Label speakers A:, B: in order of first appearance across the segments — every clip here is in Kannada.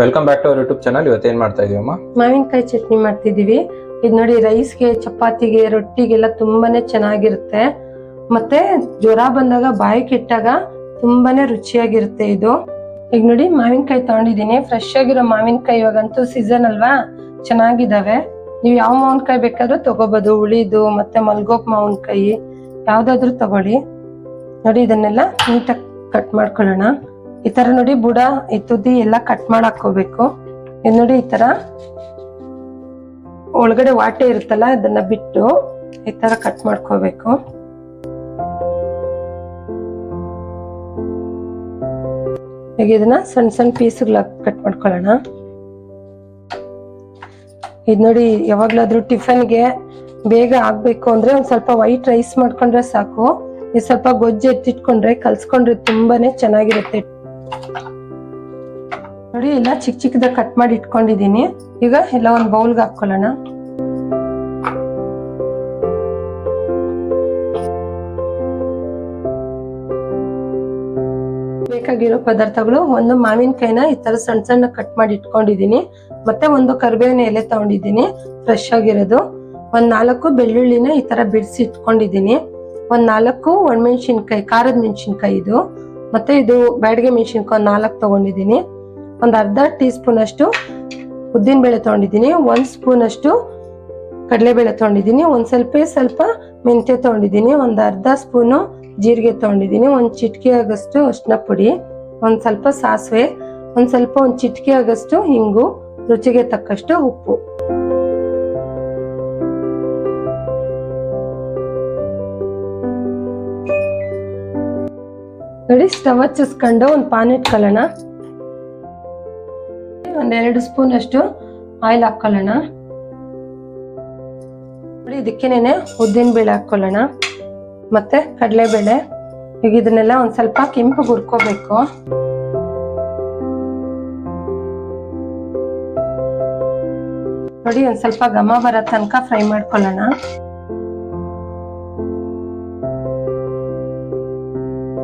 A: Welcome back to our YouTube channel. ಇವತ್ತು ಏನ್ ಮಾಡ್ತಾ ಇದೀವಮ್ಮ?
B: ಮಾವಿನಕಾಯಿ ಚಟ್ನಿ ಮಾಡ್ತಿದೀವಿ. ಇದು ನೋಡಿ, ರೈಸ್ಗೆ, ಚಪಾತಿಗೆ, ರೊಟ್ಟಿಗೆಲ್ಲ ತುಂಬಾನೇ ಚೆನ್ನಾಗಿರುತ್ತೆ. ಮತ್ತೆ ಜ್ವರ ಬಂದಾಗ ಬಾಯಿಗೆ ಇಟ್ಟಾಗ ತುಂಬಾನೇ ರುಚಿಯಾಗಿರುತ್ತೆ ಇದು. ಈಗ ನೋಡಿ, ಮಾವಿನಕಾಯಿ ತಗೊಂಡಿದೀನಿ. ಫ್ರೆಶ್ ಆಗಿರೋ ಮಾವಿನಕಾಯಿ, ಇವಾಗಂತೂ ಸೀಸನ್ ಅಲ್ವಾ, ಚೆನ್ನಾಗಿದಾವೆ. ನೀವು ಯಾವ ಮಾವಿನಕಾಯಿ ಬೇಕಾದ್ರೂ ತಗೋಬಹುದು. ಉಳಿದು ಮತ್ತೆ ಮಲ್ಗೋಪ್ ಮಾವಿನಕಾಯಿ ಯಾವ್ದಾದ್ರು ತಗೊಳ್ಳಿ. ನೋಡಿ, ಇದನ್ನೆಲ್ಲ ನೀಟಾಗಿ ಕಟ್ ಮಾಡ್ಕೊಳ್ಳೋಣ. ಈ ತರ ನೋಡಿ, ಬುಡ ಈ ತುದಿ ಎಲ್ಲ ಕಟ್ ಮಾಡಾಕೋಬೇಕು. ಇದು ನೋಡಿ, ಈ ತರ ಒಳಗಡೆ ವಾಟೆ ಇರುತ್ತಲ್ಲ, ಇದನ್ನ ಬಿಟ್ಟು ಈ ತರ ಕಟ್ ಮಾಡ್ಕೋಬೇಕು. ಈಗ ಇದನ್ನ ಸಣ್ಣ ಸಣ್ಣ ಪೀಸ್ಗಳ ಕಟ್ ಮಾಡ್ಕೊಳ್ಳೋಣ. ಇದು ನೋಡಿ, ಯಾವಾಗ್ಲಾದ್ರೂ ಟಿಫನ್ಗೆ ಬೇಗ ಆಗ್ಬೇಕು ಅಂದ್ರೆ ಒಂದ್ ಸ್ವಲ್ಪ ವೈಟ್ ರೈಸ್ ಮಾಡ್ಕೊಂಡ್ರೆ ಸಾಕು. ಇದು ಸ್ವಲ್ಪ ಗೊಜ್ಜು ಎತ್ತಿಟ್ಕೊಂಡ್ರೆ, ಕಲ್ಸ್ಕೊಂಡ್ರೆ ತುಂಬಾನೇ ಚೆನ್ನಾಗಿರುತ್ತೆ. ನೋಡಿ, ಎಲ್ಲ ಚಿಕ್ಕ ಚಿಕ್ಕದಾಗ ಕಟ್ ಮಾಡಿ ಇಟ್ಕೊಂಡಿದೀನಿ. ಈಗ ಎಲ್ಲ ಒಂದು ಬೌಲ್ಗೆ ಹಾಕೊಳ್ಳೋಣ. ಬೇಕಾಗಿರೋ ಪದಾರ್ಥಗಳು: ಒಂದು ಮಾವಿನಕಾಯಿನ ಈ ತರ ಸಣ್ಣ ಸಣ್ಣ ಕಟ್ ಮಾಡಿ ಇಟ್ಕೊಂಡಿದೀನಿ. ಮತ್ತೆ ಒಂದು ಕರಿಬೇವಿನ ಎಲೆ ತಗೊಂಡಿದ್ದೀನಿ, ಫ್ರೆಶ್ ಆಗಿರೋದು. ಒಂದ್ 4 ಬೆಳ್ಳುಳ್ಳಿನ ಈ ತರ ಬಿಡಿಸಿ ಇಟ್ಕೊಂಡಿದೀನಿ. ಒಂದ್ 4 ಒಣಮೆಣಸಿನ್ಕಾಯಿ, ಖಾರದ ಮೆಣಸಿನ್ಕಾಯಿ ಇದು. ಮತ್ತೆ ಇದು ಬ್ಯಾಡಗೆ ಮೆಣಸಿನ್ಕಾಯಿ 4 ತಗೊಂಡಿದ್ದೀನಿ. ಒಂದ್ ಅರ್ಧ ಟೀ ಸ್ಪೂನ್ ಅಷ್ಟು ಉದ್ದಿನ ಬೇಳೆ ತಗೊಂಡಿದ್ದೀನಿ. 1 ಸ್ಪೂನ್ ಅಷ್ಟು ಕಡಲೆಬೇಳೆ ತಗೊಂಡಿದ್ದೀನಿ. ಒಂದ್ ಸ್ವಲ್ಪ ಮೆಂತ್ಯ ತಗೊಂಡಿದ್ದೀನಿ. ಒಂದ್ ಅರ್ಧ ಸ್ಪೂನು ಜೀರಿಗೆ ತಗೊಂಡಿದ್ದೀನಿ. ಒಂದ್ ಚಿಟಿಕೆ ಆಗಷ್ಟು ಅರಿಶಿನ ಪುಡಿ, ಒಂದ್ ಸ್ವಲ್ಪ ಸಾಸಿವೆ, ಒಂದ್ ಚಿಟಿಕೆ ಆಗಷ್ಟು ಹಿಂಗು, ರುಚಿಗೆ ತಕ್ಕಷ್ಟು ಉಪ್ಪು. ನೋಡಿ, ಸ್ಟವ್ ಹಚ್ಚಿಸ್ಕೊಂಡು ಒಂದು ಪಾನ್ ಇಟ್ಕೊಳ್ಳೋಣ. ಒಂದ್ 2 ಸ್ಪೂನ್ ಅಷ್ಟು ಆಯಿಲ್ ಹಾಕೊಳ್ಳೋಣ. ನೋಡಿ, ಇದಕ್ಕೇನೆ ಉದ್ದಿನ ಬೇಳೆ ಹಾಕೊಳ್ಳೋಣ, ಮತ್ತೆ ಕಡಲೆಬೇಳೆ. ಈಗ ಇದನ್ನೆಲ್ಲ ಒಂದ್ ಸ್ವಲ್ಪ ಕೆಂಪು ಹುರ್ಕೋಬೇಕು. ನೋಡಿ, ಒಂದ್ ಸ್ವಲ್ಪ ಘಮ ಬರೋ ತನಕ ಫ್ರೈ ಮಾಡ್ಕೊಳ್ಳೋಣ.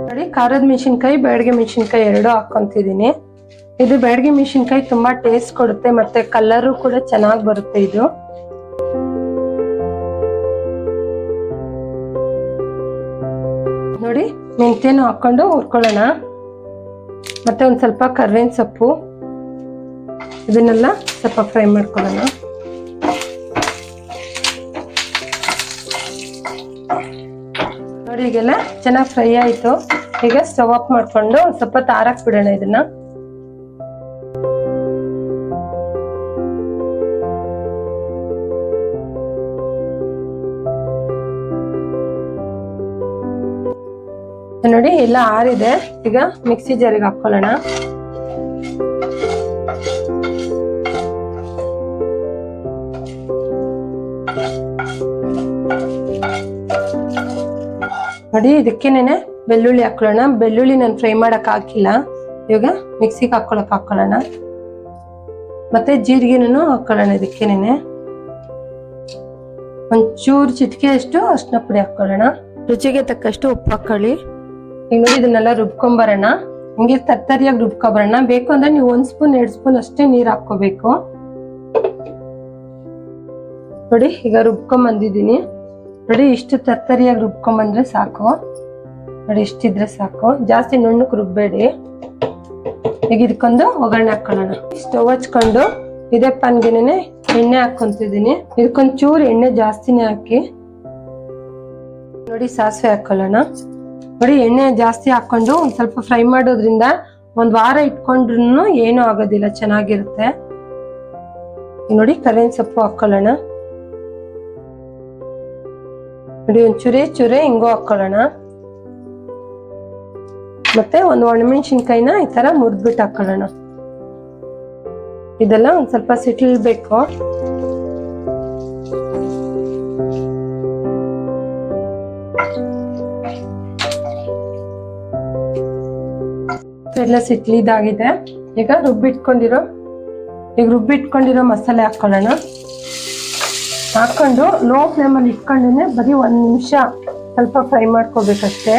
B: ನೋಡಿ, ಖಾರದ ಮೆಣಸಿನ್ಕಾಯಿ, ಬ್ಯಾಡಗೆ ಮೆಣಸಿನ್ಕಾಯಿ 2 ಹಾಕೊಂತಿದೀನಿ. ಇದು ಬ್ಯಾಡಗೆ ಮೆಣಸಿನ್ಕಾಯಿ ತುಂಬಾ ಟೇಸ್ಟ್ ಕೊಡುತ್ತೆ, ಮತ್ತೆ ಕಲರು ಕೂಡ ಚೆನ್ನಾಗಿ ಬರುತ್ತೆ ಇದು. ನೋಡಿ, ಮೆಂತ್ಯನೂ ಹಾಕೊಂಡು ಹುರ್ಕೊಳ್ಳೋಣ. ಮತ್ತೆ ಒಂದ್ ಸ್ವಲ್ಪ ಕರ್ಬೇವಿನ ಸೊಪ್ಪು, ಇದನ್ನೆಲ್ಲ ಸ್ವಲ್ಪ ಫ್ರೈ ಮಾಡ್ಕೊಳ್ಳೋಣ. ನೋಡಿ, ಈಗೆಲ್ಲ ಚೆನ್ನಾಗಿ ಫ್ರೈ ಆಯ್ತು. ಈಗ ಸ್ಟವ್ ಆಫ್ ಮಾಡ್ಕೊಂಡು ಒಂದ್ ಸ್ವಲ್ಪ ಆರಕ್ ಬಿಡೋಣ ಇದನ್ನ. ನೋಡಿ, ಎಲ್ಲ ಆರಿದೆ. ಈಗ ಮಿಕ್ಸಿ ಜಾರಿಗೆ ಹಾಕೊಳ್ಳೋಣ. ನೋಡಿ, ಇದಕ್ಕೇನೆ ಬೆಳ್ಳುಳ್ಳಿ ಹಾಕೊಳ್ಳೋಣ. ಬೆಳ್ಳುಳ್ಳಿ ನಾನು ಫ್ರೈ ಮಾಡಕ್ ಹಾಕಿಲ್ಲ, ಇವಾಗ ಮಿಕ್ಸಿಗೆ ಹಾಕೊಳ್ಳೋಣ. ಮತ್ತೆ ಜೀರಿಗೆನೂ ಹಾಕೊಳ್ಳೋಣ. ಇದಕ್ಕೇನೆ ಒಂಚೂರು ಚಿಟಿಕೆ ಅಷ್ಟು ಅರಿಶಿನ ಪುಡಿ ಹಾಕೊಳ್ಳೋಣ. ರುಚಿಗೆ ತಕ್ಕಷ್ಟು ಉಪ್ಪು ಹಾಕೊಳ್ಳಿ. ಈಗ ನೋಡಿ, ಇದನ್ನೆಲ್ಲ ರುಬ್ಕೊಂಬರೋಣ. ಹಿಂಗೆ ತರ್ತರಿಯಾಗಿ ರುಬ್ಕೊಂಬರೋಣ. ಬೇಕು ಅಂದ್ರೆ ನೀವು 1 ಸ್ಪೂನ್ 2 ಸ್ಪೂನ್ ಅಷ್ಟೇ ನೀರ್ ಹಾಕೋಬೇಕು. ನೋಡಿ, ಈಗ ರುಬ್ಕೊಂಬಂದಿದ್ದೀನಿ. ನೋಡಿ, ಇಷ್ಟು ತರ್ತರಿಯಾಗಿ ರುಬ್ಕೊಂಬಂದ್ರೆ ಸಾಕು. ನೋಡಿ, ಇಷ್ಟಿದ್ರೆ ಸಾಕು, ಜಾಸ್ತಿ ನುಣ್ಣಕ್ಕೆ ರುಬ್ಬೇಡಿ. ಈಗ ಇದಕ್ಕೊಂದು ಒಗ್ಗರಣೆ ಹಾಕೊಳ್ಳೋಣ. ಸ್ಟವ್ ಹಚ್ಕೊಂಡು ಇದೇ ಪಾನ್ಗೆನೆ ಎಣ್ಣೆ ಹಾಕೊಂತಿದ್ದೀನಿ. ಇದಕ್ಕೊಂದ್ ಚೂರು ಎಣ್ಣೆ ಜಾಸ್ತಿನೇ ಹಾಕಿ. ನೋಡಿ, ಸಾಸಿವೆ ಹಾಕೊಳ್ಳೋಣ. ನೋಡಿ, ಎಣ್ಣೆ ಜಾಸ್ತಿ ಹಾಕೊಂಡು ಒಂದ್ ಸ್ವಲ್ಪ ಫ್ರೈ ಮಾಡೋದ್ರಿಂದ 1 ವಾರ ಇಟ್ಕೊಂಡ್ರು ಏನೂ ಆಗೋದಿಲ್ಲ, ಚೆನ್ನಾಗಿರುತ್ತೆ. ನೋಡಿ, ಕರಿಬೇವಿನ ಸೊಪ್ಪು ಹಾಕೊಳ್ಳೋಣ. ನೋಡಿ, ಒಂದ್ ಚೂರೆ ಹಿಂಗು ಹಾಕೊಳ್ಳೋಣ. ಮತ್ತೆ ಒಂದು ಒಣಮೆಣಸಿನ್ಕಾಯಿನ ಈ ತರ ಮುರಿದ್ಬಿಟ್ಟು ಹಾಕೊಳ್ಳೋಣ. ಇದೆಲ್ಲ ಒಂದ್ ಸ್ವಲ್ಪ ಸಿಟ್ಟಿಲ್ಬೇಕು. ಎಲ್ಲ ಸಿಟ್ಲಿದಾಗಿದೆ. ಈಗ ರುಬ್ಬಿಟ್ಕೊಂಡಿರೋ ಮಸಾಲೆ ಹಾಕೊಳ್ಳೋಣ. ಹಾಕೊಂಡು ಲೋ ಫ್ಲೇಮಲ್ಲಿ ಇಟ್ಕೊಂಡೇನೆ ಬರೀ 1 ನಿಮಿಷ ಸ್ವಲ್ಪ ಫ್ರೈ ಮಾಡ್ಕೋಬೇಕಷ್ಟೇ.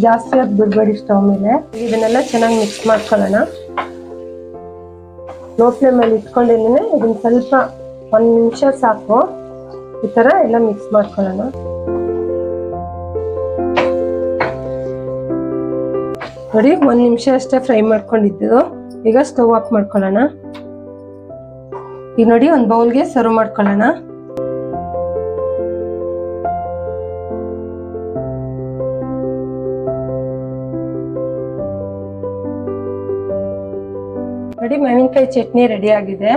B: ಜಾಸ್ತಿ ಹೊತ್ತು ಬಿಡಬೇಡಿ ಸ್ಟವ್ ಮೇಲೆ. ಇದನ್ನೆಲ್ಲ ಚೆನ್ನಾಗಿ ಮಿಕ್ಸ್ ಮಾಡ್ಕೊಳ್ಳೋಣ. ಲೋ ಫ್ಲೇಮಲ್ಲಿ ಇಟ್ಕೊಂಡಿದ್ದೀನಿ. ಇದನ್ನ ಸ್ವಲ್ಪ 1 ನಿಮಿಷ ಸಾಕು. ಈ ತರ ಎಲ್ಲ ಮಿಕ್ಸ್ ಮಾಡ್ಕೊಳ್ಳೋಣ. ನೋಡಿ 1 ನಿಮಿಷ ಅಷ್ಟೇ ಫ್ರೈ ಮಾಡ್ಕೊಂಡಿದ್ದು. ಈಗ ಸ್ಟವ್ ಆಫ್ ಮಾಡ್ಕೊಳ್ಳೋಣ. ಈಗ ನೋಡಿ ಒಂದು ಬೌಲ್ಗೆ ಸರ್ವ್ ಮಾಡ್ಕೊಳ್ಳೋಣ. ನೋಡಿ ಮಾವಿನಕಾಯಿ ಚಟ್ನಿ ರೆಡಿ ಆಗಿದೆ.